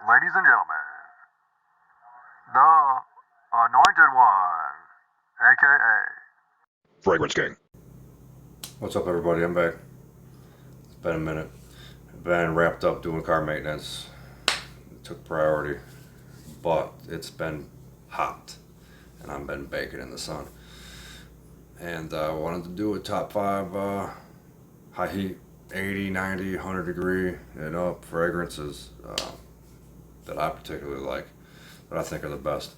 Ladies and gentlemen, the Anointed One, aka Fragrance King. What's up, everybody? I'm back. It's been a minute. I've been wrapped up doing car maintenance. It took priority, but it's been hot, and I've been baking in the sun. And I wanted to do a top five high heat, 80, 90, 100 degree and up fragrances that I particularly like, that I think are the best.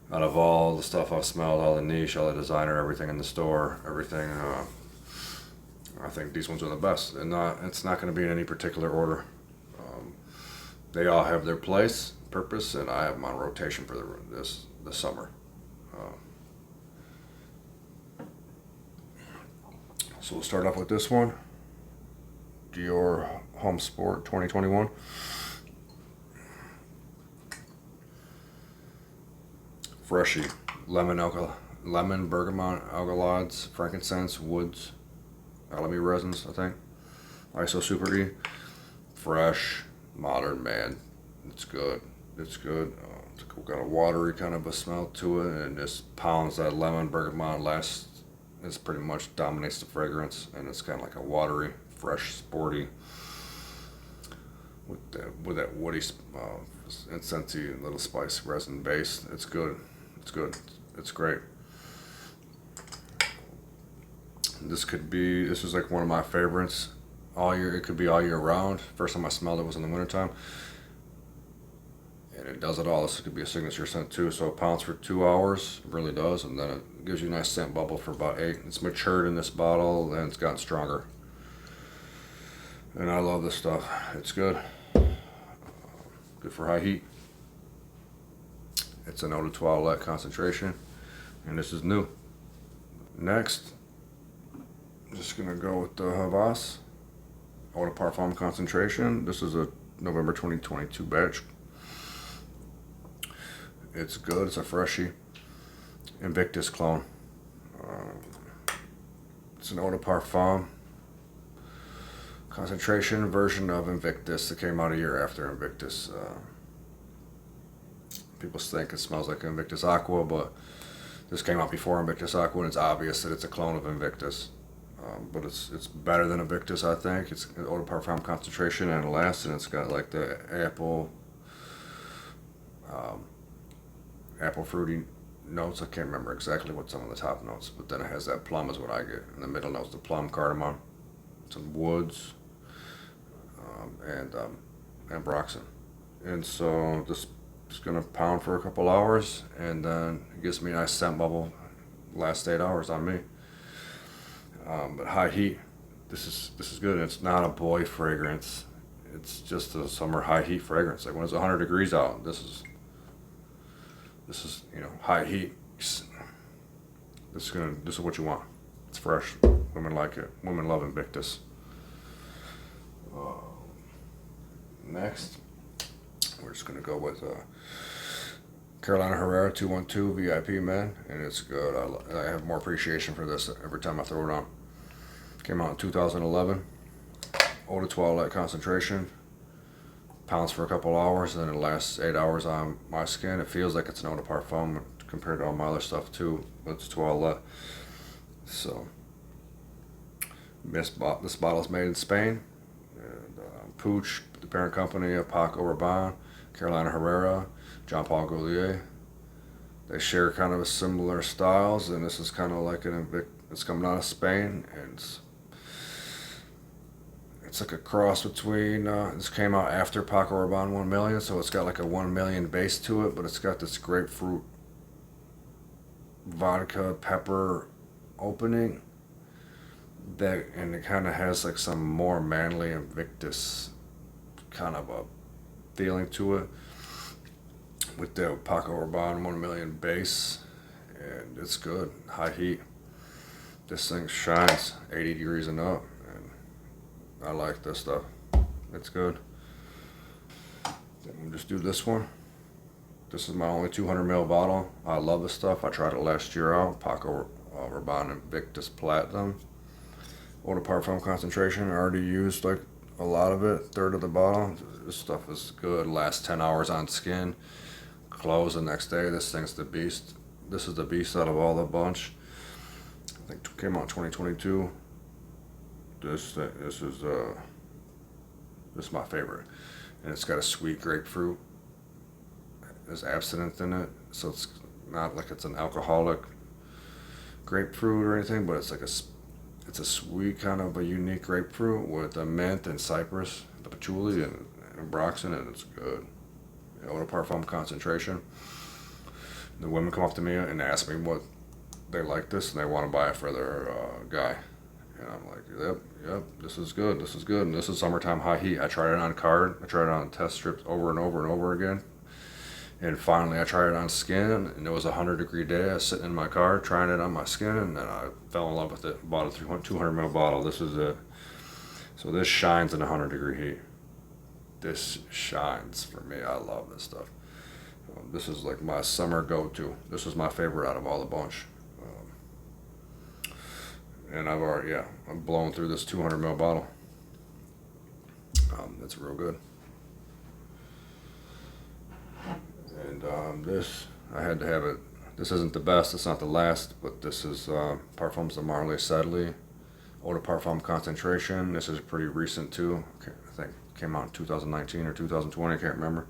Out of all the stuff I've smelled, all the niche, all the designer, everything in the store, everything, I think these ones are the best. And it's not going to be in any particular order. They all have their place, purpose, and I have them on rotation for this summer. So we'll start off with this one, Dior Home Sport 2021. Freshy, lemon, bergamot, alkaloids, frankincense, woods, alamy resins, I think. ISO Super E. Fresh, modern, man. It's good. It's good. It's got a watery kind of a smell to it, and just pounds that lemon, bergamot last. It's pretty much dominates the fragrance, and it's kind of like a watery, fresh, sporty, with that woody, incensey little spice resin base. It's good. It's good. It's great. This is like one of my favorites all year. It could be all year round. First time I smelled it was in the wintertime. And it does it all. This could be a signature scent too. So it pounds for 2 hours. It really does. And then it gives you a nice scent bubble for about 8. It's matured in this bottle and it's gotten stronger. And I love this stuff. It's good. Good for high heat. It's an eau de toilette concentration. And this is new. Next, I'm just going to go with the Havas Eau de Parfum concentration. This is a November 2022 batch. It's good. It's a freshie. Invictus clone. It's an Eau de Parfum concentration version of Invictus that came out a year after Invictus. People think it smells like Invictus Aqua, but this came out before Invictus Aqua, and it's obvious that it's a clone of Invictus. But it's better than Invictus, I think. It's an Eau de Parfum concentration, and it lasts, and it's got like the apple fruity notes. I can't remember exactly what some of the top notes, but then it has that plum is what I get. In the middle notes, the plum, cardamom, some woods, and ambroxan. And so this is gonna pound for a couple hours, and then it gives me a nice scent bubble. Last 8 hours on me. But high heat, this is good. It's not a boy fragrance. It's just a summer high heat fragrance. Like when it's 100 degrees out, this is high heat. This is what you want. It's fresh. Women like it. Women love Invictus. Next, we're just gonna go with Carolina Herrera 212 VIP Men, and it's good. I have more appreciation for this every time I throw it on. Came out in 2011. Eau de Toilette concentration. Pounds for a couple hours, and then it lasts 8 hours on my skin. It feels like it's an Eau de Parfum compared to all my other stuff too. It's Toilette. So this bottle is made in Spain. And Puig, the parent company of Paco Rabanne, Carolina Herrera, Jean Paul Gaultier. They share kind of a similar styles, and this is kind of like it's coming out of Spain, and it's like a cross between. This came out after Paco Rabanne 1 million, so it's got like a 1 million base to it, but it's got this grapefruit, vodka, pepper opening. And it kind of has like some more manly Invictus kind of a feeling to it, with the Paco Rabanne 1 million base, and it's good. High heat. This thing shines 80 degrees and up, and I like this stuff. It's good. Then we'll just do this one. This is my only 200 ml bottle. I love this stuff. I tried it last year out. Paco Rabanne Invictus Platinum. Eau de Parfum concentration. I already used like a lot of it, third of the bottle. This stuff is good. Lasts 10 hours on skin. Clothes the next day. This thing's the beast. This is the beast out of all the bunch. I think it came out in 2022. This is my favorite, and it's got a sweet grapefruit. There's absinthe in it, so it's not like it's an alcoholic grapefruit or anything, but it's like it's a sweet kind of a unique grapefruit with a mint and cypress, the patchouli and broxin, and it's good. Eau de Parfum concentration. The women come up to me and ask me what they like this, and they want to buy it for their guy. And I'm like, yep, this is good, And this is summertime high heat. I tried it on card. I tried it on test strips over and over and over again. And finally, I tried it on skin, and it was a 100-degree day. I was sitting in my car trying it on my skin, and then I fell in love with it. Bought a 200 ml bottle. This is it. So this shines in 100-degree heat. This shines for me. I love this stuff. This is like my summer go-to. This is my favorite out of all the bunch. And I'm blowing through this 200 ml bottle. It's real good. And this, I had to have it. This isn't the best, it's not the last, but this is Parfums de Marly Sedley Eau de Parfum concentration. This is pretty recent too. I think it came out in 2019 or 2020, I can't remember.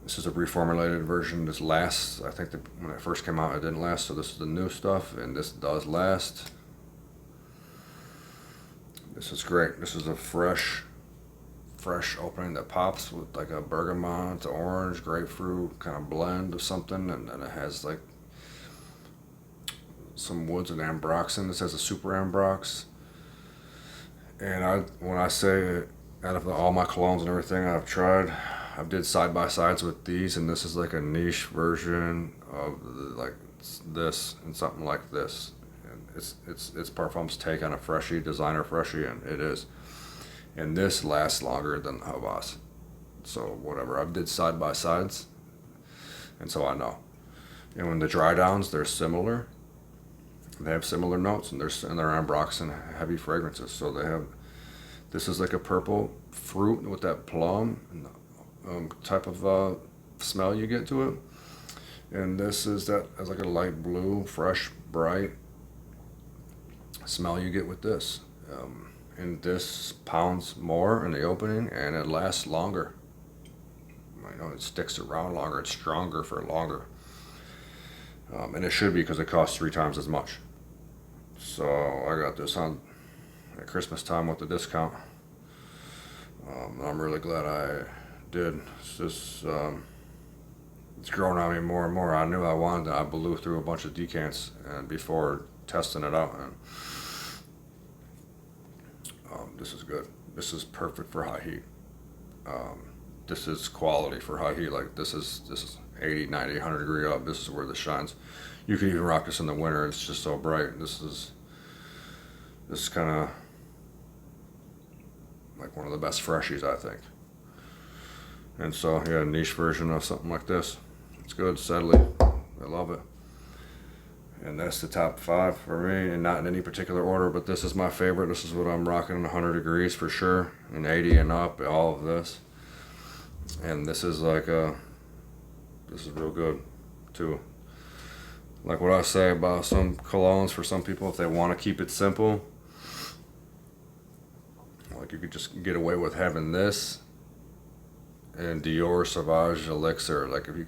This is a reformulated version. This lasts. I think that when it first came out, it didn't last. So this is the new stuff, and this does last. This is great. This is a fresh opening that pops with like a bergamot, orange, grapefruit kind of blend of something, and then it has like some woods and ambroxan. This has a super ambrox. And when I say out of all my colognes and everything I've tried, I did side by sides with these, and this is like a niche version of like this and something like this. And it's Parfum's take on a freshie, designer freshie, and it is. And this lasts longer than the Havas. So whatever, I did side by sides, and so I know. And when the dry downs, they're similar. They have similar notes, and they're ambroxan heavy fragrances. So they have. This is like a purple fruit with that plum and type of smell you get to it, and this is that as like a light blue, fresh, bright smell you get with this. And this pounds more in the opening, and it lasts longer. You know, it sticks around longer. It's stronger for longer, and it should be because it costs 3 times as much. So I got this on at Christmas time with the discount. I'm really glad I did. It's just it's growing on me more and more. I knew I wanted it. I blew through a bunch of decants and before testing it out, and this is good. This is perfect for high heat. This is quality for high heat. Like this is 80, 90, 100 degree up. This is where this shines. You can even rock this in the winter. It's just so bright. This is kind of like one of the best freshies, I think. And so, yeah, a niche version of something like this. It's good, Sedley. I love it. And that's the top 5 for me, and not in any particular order, but this is my favorite. This is what I'm rocking, 100 degrees for sure, and 80 and up, all of this. And this is like this is real good too. Like what I say about some colognes for some people, if they want to keep it simple, like you could just get away with having this and Dior Sauvage Elixir. Like if you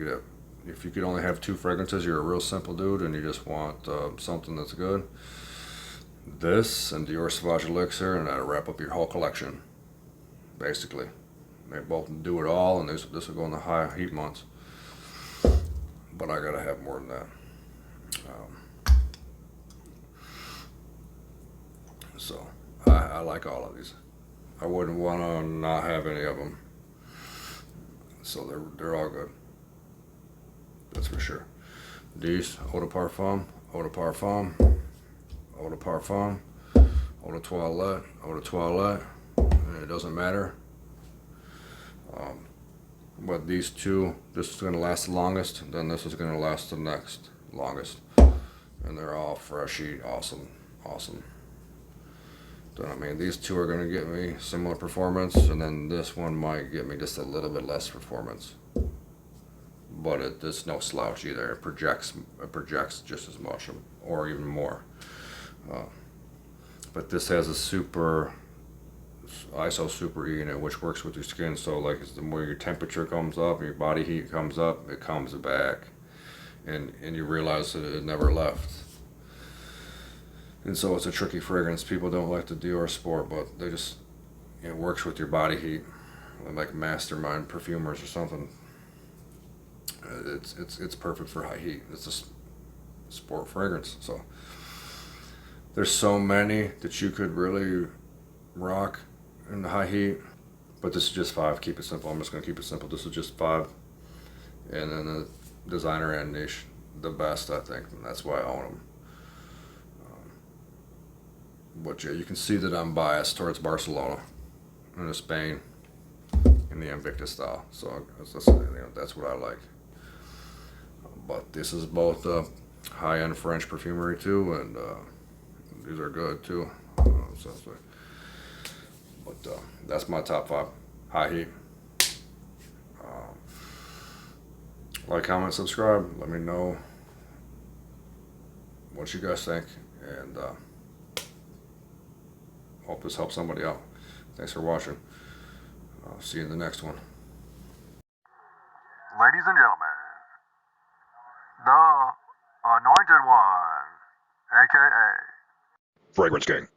could only have 2 fragrances, you're a real simple dude and you just want something that's good. This and Dior Sauvage Elixir, and that'll wrap up your whole collection, basically. They both do it all, and this will go in the high heat months. But I gotta have more than that. So I like all of these. I wouldn't want to not have any of them. So they're all good. That's for sure. These Eau de Parfum, Eau de Parfum, Eau de Parfum, Eau de Toilette, Eau de Toilette. It doesn't matter. But these 2, this is going to last the longest, then this is going to last the next longest. And they're all freshy, awesome. Then, I mean, these two are going to get me similar performance, and then this one might get me just a little bit less performance. But it's no slouch either. It projects just as much, or even more. But this has a super ISO Super E in it, which works with your skin. So like the more your temperature comes up, your body heat comes up, it comes back, and you realize that it never left. And so it's a tricky fragrance. People don't like to Dior Sport, but it works with your body heat, like mastermind perfumers or something. It's perfect for high heat. It's a sport fragrance. So there's so many that you could really rock in the high heat, but this is just 5. Keep it simple. I'm just gonna keep it simple. This is just 5, and then the designer and niche, the best, I think, and that's why I own them. But yeah, you can see that I'm biased towards Barcelona and Spain in the Invictus style. So that's what I like. But this is both high-end French perfumery too, and these are good too. But that's my top 5. High heat. Like, comment, subscribe. Let me know what you guys think, and hope this helps somebody out. Thanks for watching. I'll see you in the next one. Ladies and gentlemen, the Anointed One, aka Fragrance King.